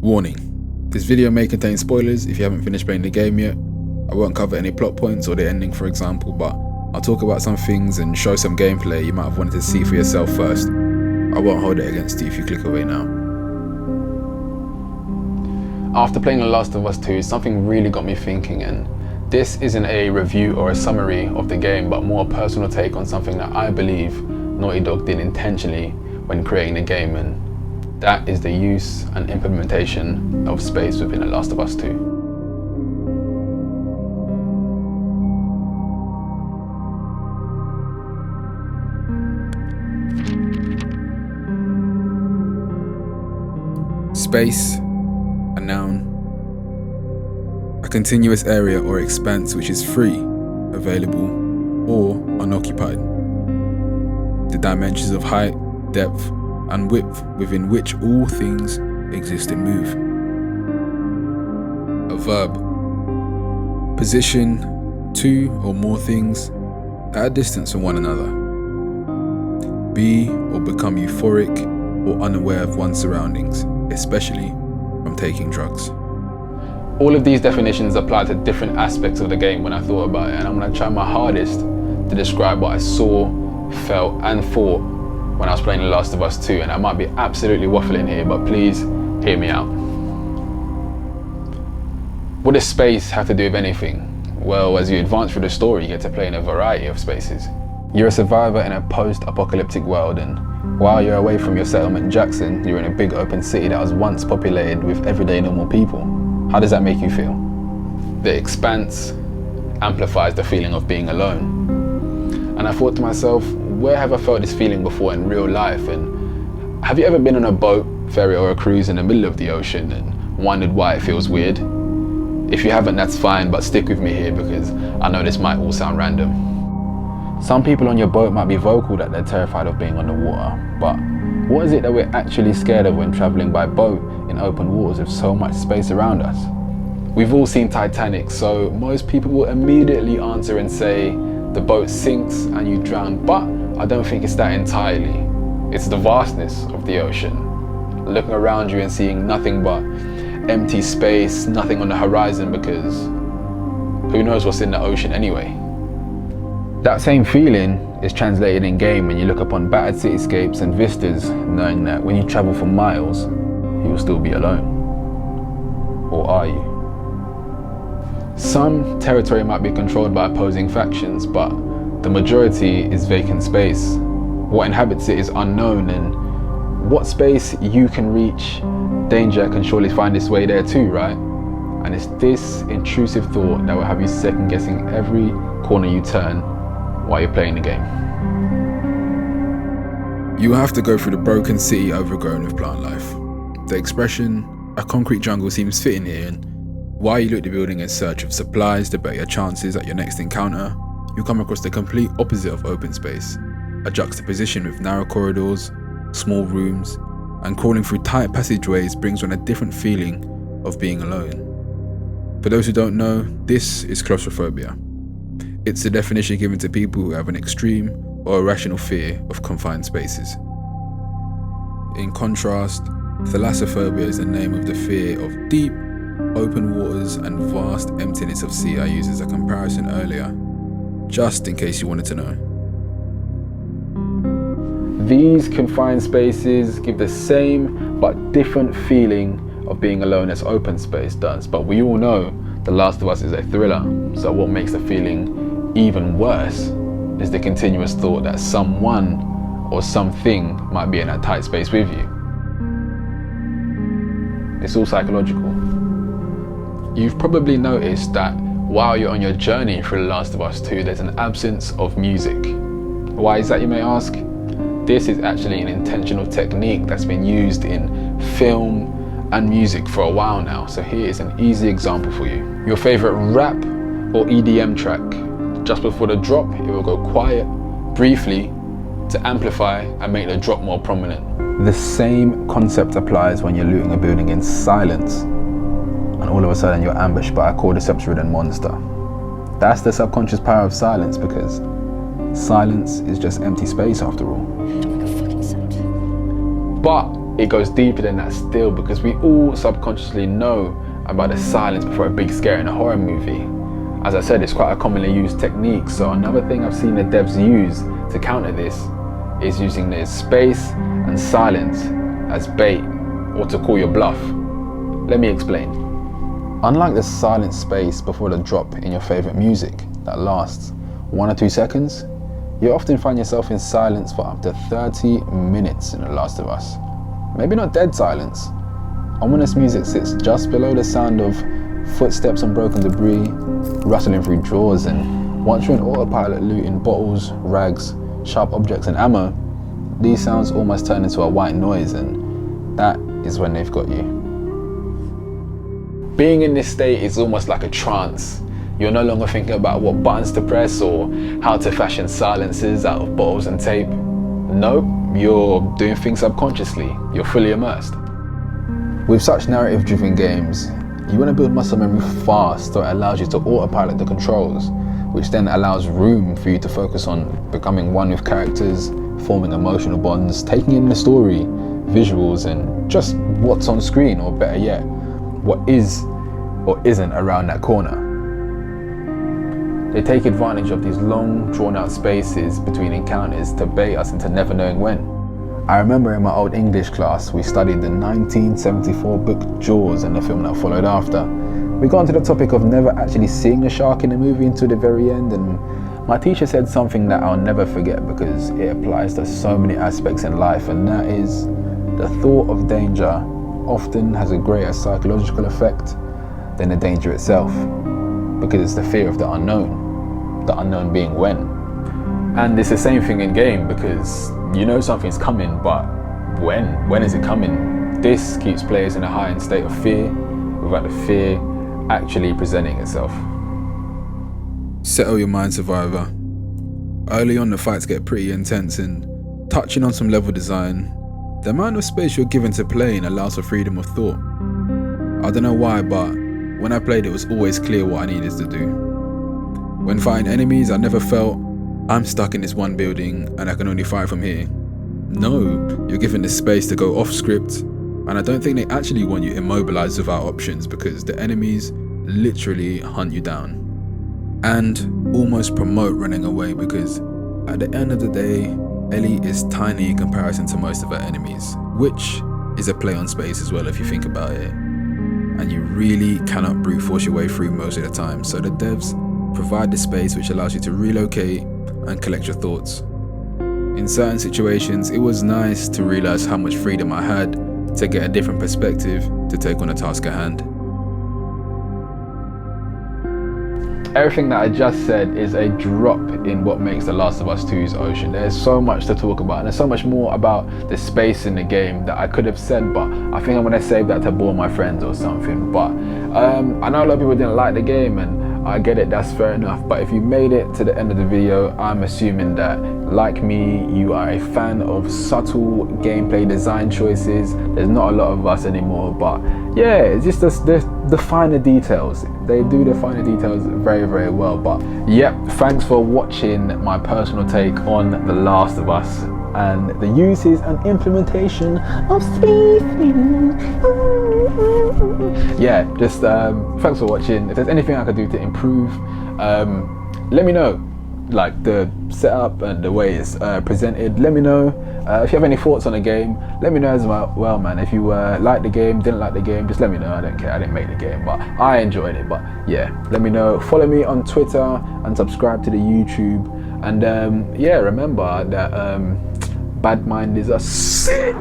Warning, this video may contain spoilers if you haven't finished playing the game yet. I won't cover any plot points or the ending, for example, but I'll talk about some things and show some gameplay you might have wanted to see for yourself first. I won't hold it against you if you click away now. After playing The Last of Us 2, something really got me thinking, and this isn't a review or a summary of the game, but more a personal take on something that I believe Naughty Dog did intentionally when creating the game, and that is the use and implementation of space within The Last of Us 2. Space, a noun. A continuous area or expanse which is free, available, or unoccupied. The dimensions of height, depth, and width within which all things exist and move. A verb. Position two or more things at a distance from one another. Be or become euphoric or unaware of one's surroundings, especially from taking drugs. All of these definitions apply to different aspects of the game when I thought about it, and I'm going to try my hardest to describe what I saw, felt, and thought when I was playing The Last of Us 2, and I might be absolutely waffling here, but please hear me out. What does space have to do with anything? Well, as you advance through the story, you get to play in a variety of spaces. You're a survivor in a post-apocalyptic world, and while you're away from your settlement Jackson, you're in a big open city that was once populated with everyday normal people. How does that make you feel? The expanse amplifies the feeling of being alone. And I thought to myself, where have I felt this feeling before in real life? And have you ever been on a boat, ferry, or a cruise in the middle of the ocean and wondered why it feels weird? If you haven't, that's fine, but stick with me here because I know this might all sound random. Some people on your boat might be vocal that they're terrified of being on the water, but what is it that we're actually scared of when traveling by boat in open waters with so much space around us? We've all seen Titanic, so most people will immediately answer and say the boat sinks and you drown, but I don't think it's that entirely. It's the vastness of the ocean. Looking around you and seeing nothing but empty space, nothing on the horizon, because who knows what's in the ocean anyway. That same feeling is translated in game when you look upon battered cityscapes and vistas, knowing that when you travel for miles, you will still be alone. Or are you? Some territory might be controlled by opposing factions, but the majority is vacant space. What inhabits it is unknown, and what space you can reach, danger can surely find its way there too, right? And it's this intrusive thought that will have you second guessing every corner you turn while you're playing the game. You have to go through the broken city overgrown with plant life. The expression, a concrete jungle, seems fitting here, and while you look the building in search of supplies to better your chances at your next encounter, you come across the complete opposite of open space, a juxtaposition with narrow corridors, small rooms, and crawling through tight passageways brings on a different feeling of being alone. For those who don't know, this is claustrophobia. It's the definition given to people who have an extreme or irrational fear of confined spaces. In contrast, thalassophobia is the name of the fear of deep, open waters and vast emptiness of sea I used as a comparison earlier, just in case you wanted to know. These confined spaces give the same but different feeling of being alone as open space does, but we all know The Last of Us is a thriller, so what makes the feeling even worse is the continuous thought that someone or something might be in that tight space with you. It's all psychological. You've probably noticed that while you're on your journey through The Last of Us 2, there's an absence of music. Why is that, you may ask? This is actually an intentional technique that's been used in film and music for a while now, so here is an easy example for you. Your favorite rap or EDM track, just before the drop, it will go quiet briefly to amplify and make the drop more prominent. The same concept applies when you're looting a building in silence, and all of a sudden you're ambushed by a cordyceps-ridden monster. That's the subconscious power of silence, because silence is just empty space after all. Like a fucking sound. But it goes deeper than that still, because we all subconsciously know about the silence before a big scare in a horror movie. As I said, it's quite a commonly used technique. So another thing I've seen the devs use to counter this is using the space and silence as bait or to call your bluff. Let me explain. Unlike the silent space before the drop in your favorite music that lasts 1 or 2 seconds, you often find yourself in silence for up to 30 minutes in The Last of Us. Maybe not dead silence. Ominous music sits just below the sound of footsteps on broken debris, rustling through drawers, and once you're in autopilot looting bottles, rags, sharp objects and ammo, these sounds almost turn into a white noise, and that is when they've got you. Being in this state is almost like a trance. You're no longer thinking about what buttons to press or how to fashion silences out of bottles and tape. No, you're doing things subconsciously. You're fully immersed. With such narrative-driven games, you want to build muscle memory fast so it allows you to autopilot the controls, which then allows room for you to focus on becoming one with characters, forming emotional bonds, taking in the story, visuals, and just what's on screen, or better yet, what is or isn't around that corner. They take advantage of these long, drawn-out spaces between encounters to bait us into never knowing when. I remember in my old English class, we studied the 1974 book Jaws and the film that followed after. We got onto the topic of never actually seeing a shark in the movie until the very end, and my teacher said something that I'll never forget because it applies to so many aspects in life, and that is the thought of danger often has a greater psychological effect than the danger itself, because it's the fear of the unknown being when. And it's the same thing in game, because you know something's coming, but when is it coming? This keeps players in a heightened state of fear without the fear actually presenting itself. Settle your mind, survivor. Early on, the fights get pretty intense, and touching on some level design, the amount of space you're given to playing allows for freedom of thought. I don't know why, but when I played, it was always clear what I needed to do. When fighting enemies, I never felt I'm stuck in this one building and I can only fight from here. No, you're given the space to go off script, and I don't think they actually want you immobilized without options, because the enemies literally hunt you down and almost promote running away, because at the end of the day, Ellie is tiny in comparison to most of her enemies, which is a play on space as well if you think about it. And you really cannot brute force your way through most of the time, so the devs provide the space which allows you to relocate and collect your thoughts. In certain situations, it was nice to realize how much freedom I had to get a different perspective to take on a task at hand. Everything that I just said is a drop in what makes The Last of Us 2's ocean. There's so much to talk about, and there's so much more about the space in the game that I could have said, but I think I'm gonna save that to bore my friends or something. But I know a lot of people didn't like the game, and I get it, that's fair enough. But if you made it to the end of the video, I'm assuming that, like me, you are a fan of subtle gameplay design choices. There's not a lot of us anymore, but yeah, it's just the finer details. They do the finer details very, very well. But yep, thanks for watching my personal take on The Last of Us and the uses and implementation of space. Yeah, just thanks for watching. If there's anything I could do to improve, let me know. Like the setup and the way it's presented, let me know. If you have any thoughts on the game, let me know as well, man. If you liked the game, didn't like the game, just let me know. I don't care, I didn't make the game, but I enjoyed it. But yeah, let me know. Follow me on Twitter and subscribe to the YouTube. And yeah, remember that bad mind is a sin.